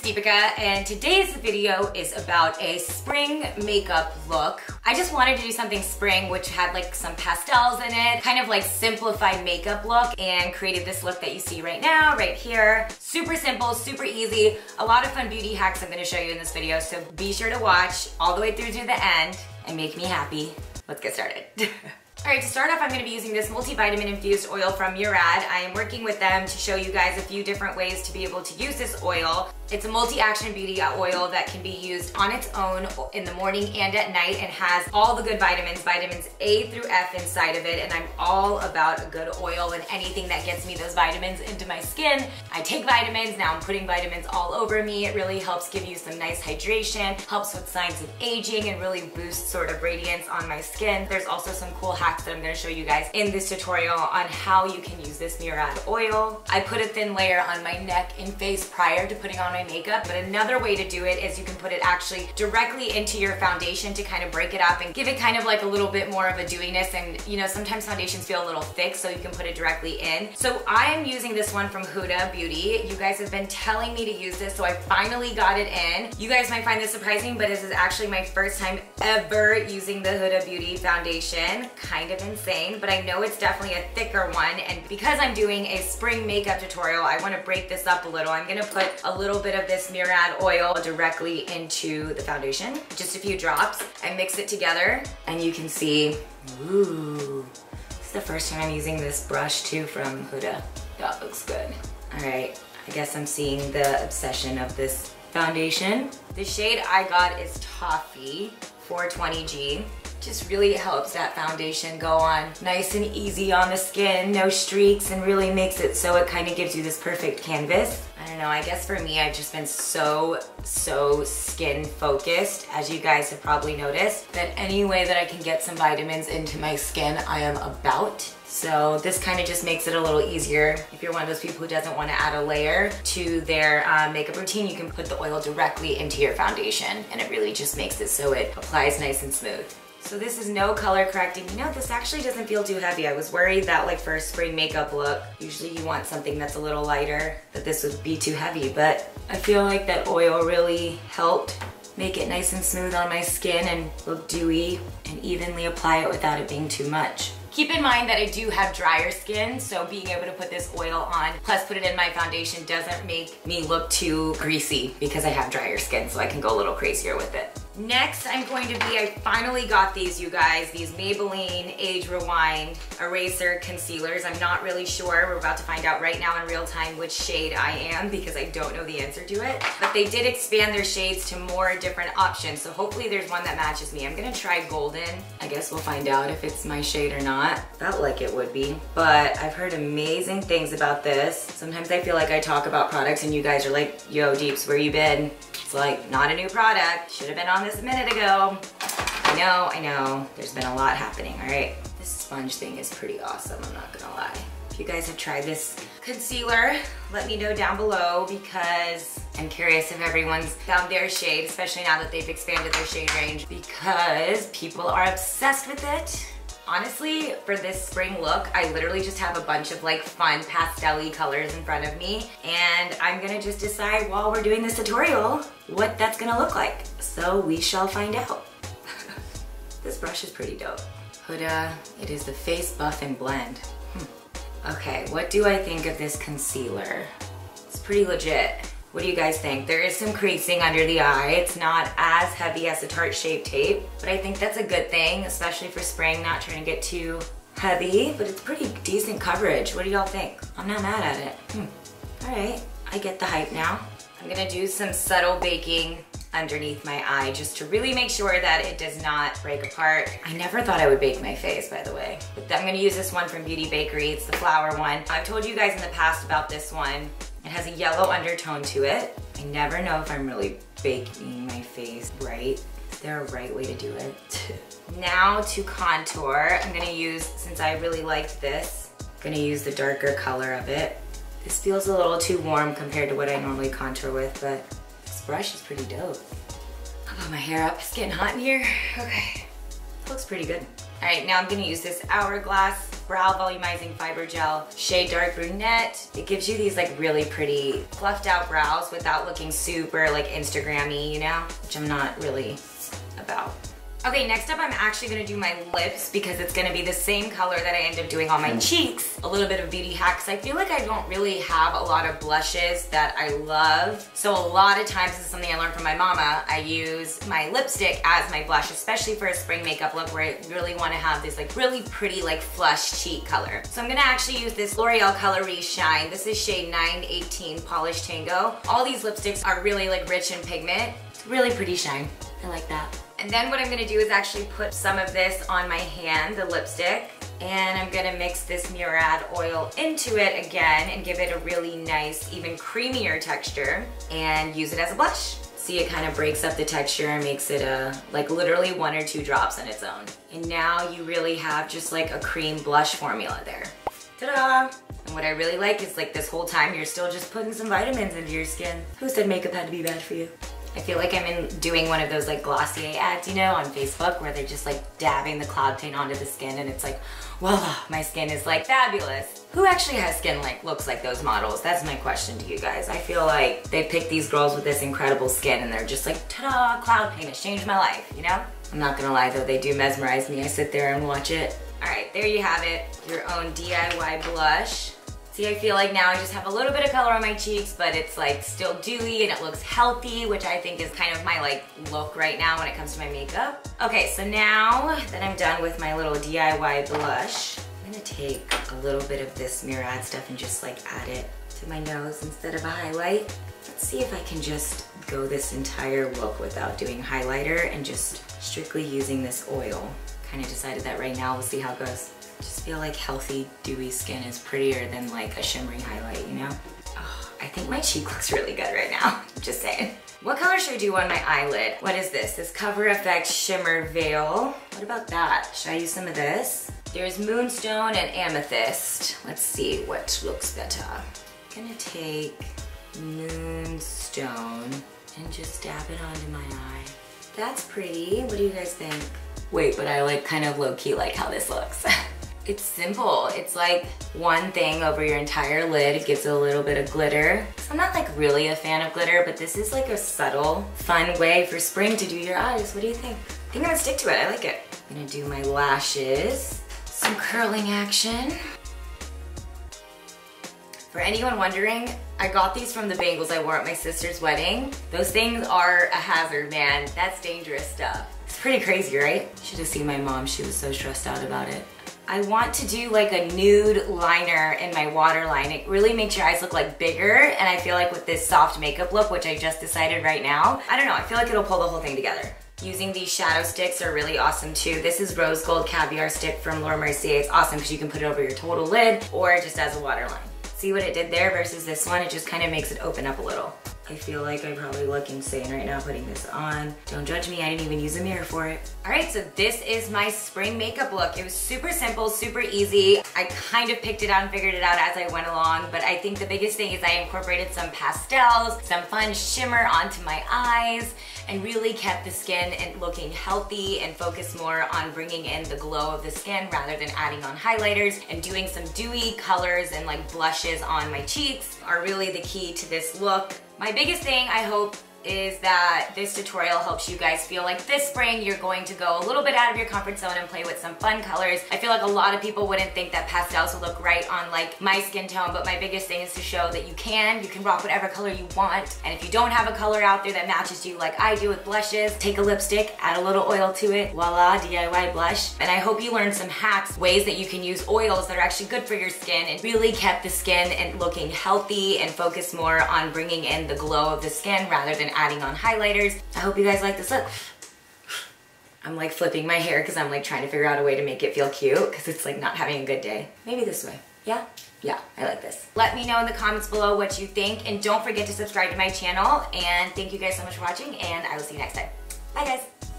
Deepica, and today's video is about a spring makeup look. I just wanted to do something spring which had like some pastels in it, kind of like simplified makeup look, and created this look that you see right now, right here. Super simple, super easy, a lot of fun beauty hacks I'm gonna show you in this video, so be sure to watch all the way through to the end and make me happy. Let's get started. Alright, to start off, I'm going to be using this multivitamin infused oil from Murad. I am working with them to show you guys a few different ways to be able to use this oil. It's a multi-action beauty oil that can be used on its own in the morning and at night, and has all the good vitamins A through F inside of it, and I'm all about a good oil and anything that gets me those vitamins into my skin. I take vitamins, now I'm putting vitamins all over me. It really helps give you some nice hydration, helps with signs of aging, and really boosts sort of radiance on my skin. There's also some cool hacks that I'm going to show you guys in this tutorial on how you can use this Murad oil. I put a thin layer on my neck and face prior to putting on my makeup, but another way to do it is you can put it actually directly into your foundation to kind of break it up and give it kind of like a little bit more of a dewiness. And you know, sometimes foundations feel a little thick, so you can put it directly in. So I am using this one from Huda Beauty. You guys have been telling me to use this, so I finally got it in. You guys might find this surprising, but this is actually my first time ever using the Huda Beauty foundation. Kind of insane, but I know it's definitely a thicker one, and because I'm doing a spring makeup tutorial, I want to break this up a little. I'm going to put a little bit of this Murad oil directly into the foundation, just a few drops, and mix it together, and you can see, ooh, this is the first time I'm using this brush too from Huda. That looks good. Alright, I guess I'm seeing the obsession of this foundation. The shade I got is Toffee 420G. Just really helps that foundation go on nice and easy on the skin, no streaks, and really makes it so it kind of gives you this perfect canvas. I don't know, I guess for me, I've just been so skin focused, as you guys have probably noticed, that any way that I can get some vitamins into my skin, I am about. So this kind of just makes it a little easier. If you're one of those people who doesn't want to add a layer to their makeup routine, you can put the oil directly into your foundation, and it really just makes it so it applies nice and smooth. So this is no color correcting. You know, this actually doesn't feel too heavy. I was worried that like for a spring makeup look, usually you want something that's a little lighter, that this would be too heavy, but I feel like that oil really helped make it nice and smooth on my skin and look dewy, and evenly apply it without it being too much. Keep in mind that I do have drier skin, so being able to put this oil on, plus put it in my foundation, doesn't make me look too greasy because I have drier skin, so I can go a little crazier with it. Next, I'm going to be, I finally got these, you guys, these Maybelline Age Rewind Eraser Concealers. I'm not really sure. We're about to find out right now in real time which shade I am because I don't know the answer to it. But they did expand their shades to more different options, so hopefully there's one that matches me. I'm gonna try Golden. I guess we'll find out if it's my shade or not. Felt like it would be, but I've heard amazing things about this. Sometimes I feel like I talk about products and you guys are like, yo, Deeps, where you been? It's like, not a new product. Should have been on this a minute ago. I know. There's been a lot happening, all right? This sponge thing is pretty awesome, I'm not gonna lie. If you guys have tried this concealer, let me know down below because I'm curious if everyone's found their shade, especially now that they've expanded their shade range, because people are obsessed with it. Honestly, for this spring look, I literally just have a bunch of like fun pastel-y colors in front of me, and I'm gonna just decide while we're doing this tutorial what that's gonna look like. So we shall find out. This brush is pretty dope. Huda, it is the Face Buff and Blend. Okay, what do I think of this concealer? It's pretty legit. What do you guys think? There is some creasing under the eye. It's not as heavy as the Tarte Shape Tape, but I think that's a good thing, especially for spring, not trying to get too heavy, but it's pretty decent coverage. What do y'all think? I'm not mad at it. All right, I get the hype now. I'm gonna do some subtle baking underneath my eye just to really make sure that it does not break apart. I never thought I would bake my face, by the way. But I'm gonna use this one from Beauty Bakery. It's the flower one. I've told you guys in the past about this one. It has a yellow undertone to it. I never know if I'm really baking my face right. Is there a right way to do it? Now to contour, I'm gonna use, since I really liked this, I'm gonna use the darker color of it. This feels a little too warm compared to what I normally contour with, but this brush is pretty dope. I'll put my hair up, it's getting hot in here. Okay, looks pretty good. All right, now I'm gonna use this Hourglass Brow Volumizing Fiber Gel, shade Dark Brunette. It gives you these like really pretty fluffed out brows without looking super like Instagram-y, you know? Which I'm not really about. Okay, next up I'm actually gonna do my lips because it's gonna be the same color that I end up doing on my cheeks. A little bit of beauty hack, because I feel like I don't really have a lot of blushes that I love. So a lot of times, this is something I learned from my mama, I use my lipstick as my blush, especially for a spring makeup look where I really wanna have this like really pretty like flush cheek color. So I'm gonna actually use this L'Oreal Coloris Shine. This is shade 918 Polish Tango. All these lipsticks are really like rich in pigment. It's really pretty shine. I like that. And then what I'm gonna do is actually put some of this on my hand, the lipstick, and I'm gonna mix this Murad oil into it again and give it a really nice, even creamier texture and use it as a blush. See, it kind of breaks up the texture and makes it like literally 1 or 2 drops on its own. And now you really have just like a cream blush formula there. Ta-da! And what I really like is like this whole time you're still just putting some vitamins into your skin. Who said makeup had to be bad for you? I feel like I'm doing one of those like Glossier ads, you know, on Facebook where they're just like dabbing the cloud paint onto the skin and it's like, voila, my skin is like fabulous. Who actually has skin like looks like those models? That's my question to you guys. I feel like they picked these girls with this incredible skin and they're just like, ta-da, cloud paint has changed my life, you know? I'm not gonna lie though, they do mesmerize me. I sit there and watch it. All right, there you have it, your own DIY blush. See, I feel like now I just have a little bit of color on my cheeks, but it's like still dewy and it looks healthy, which I think is kind of my like look right now when it comes to my makeup. Okay, so now that I'm done with my little DIY blush, I'm gonna take a little bit of this Murad stuff and just like add it to my nose instead of a highlight. Let's see if I can just go this entire look without doing highlighter and just strictly using this oil. Kind of decided that right now, we'll see how it goes. Just feel like healthy, dewy skin is prettier than like a shimmery highlight, you know? Oh, I think my cheek looks really good right now, just saying. What color should I do on my eyelid? What is this? This Cover FX Shimmer Veil. What about that? Should I use some of this? There's Moonstone and Amethyst. Let's see what looks better. I'm gonna take Moonstone and just dab it onto my eye. That's pretty. What do you guys think? Wait, but I like kind of low-key like how this looks. It's simple. It's like one thing over your entire lid. It gives it a little bit of glitter. I'm not like really a fan of glitter, but this is like a subtle, fun way for spring to do your eyes. What do you think? I think I'm gonna stick to it. I like it. I'm gonna do my lashes. Some curling action. For anyone wondering, I got these from the bangles I wore at my sister's wedding. Those things are a hazard, man. That's dangerous stuff. It's pretty crazy, right? You should have seen my mom. She was so stressed out about it. I want to do like a nude liner in my waterline. It really makes your eyes look like bigger, and I feel like with this soft makeup look, which I just decided right now, I don't know, I feel like it'll pull the whole thing together. Using these shadow sticks are really awesome too. This is Rose Gold Caviar Stick from Laura Mercier. It's awesome because you can put it over your total lid or just as a waterline. See what it did there versus this one? It just kind of makes it open up a little. I feel like I probably look insane right now putting this on. Don't judge me, I didn't even use a mirror for it. All right, so this is my spring makeup look. It was super simple, super easy. I kind of picked it out and figured it out as I went along, but I think the biggest thing is I incorporated some pastels, some fun shimmer onto my eyes, and really kept the skin and looking healthy and focused more on bringing in the glow of the skin rather than adding on highlighters, and doing some dewy colors and like blushes on my cheeks are really the key to this look. My biggest thing, I hope, is that this tutorial helps you guys feel like this spring you're going to go a little bit out of your comfort zone and play with some fun colors. I feel like a lot of people wouldn't think that pastels would look right on like my skin tone, but my biggest thing is to show that you can rock whatever color you want. And if you don't have a color out there that matches you like I do with blushes, take a lipstick, add a little oil to it, voila, DIY blush. And I hope you learned some hacks, ways that you can use oils that are actually good for your skin and really kept the skin and looking healthy and focus more on bringing in the glow of the skin rather than adding on highlighters. I hope you guys like this look. I'm like flipping my hair because I'm like trying to figure out a way to make it feel cute because it's like not having a good day. Maybe this way. Yeah? Yeah, I like this. Let me know in the comments below what you think, and don't forget to subscribe to my channel, and thank you guys so much for watching, and I will see you next time. Bye guys.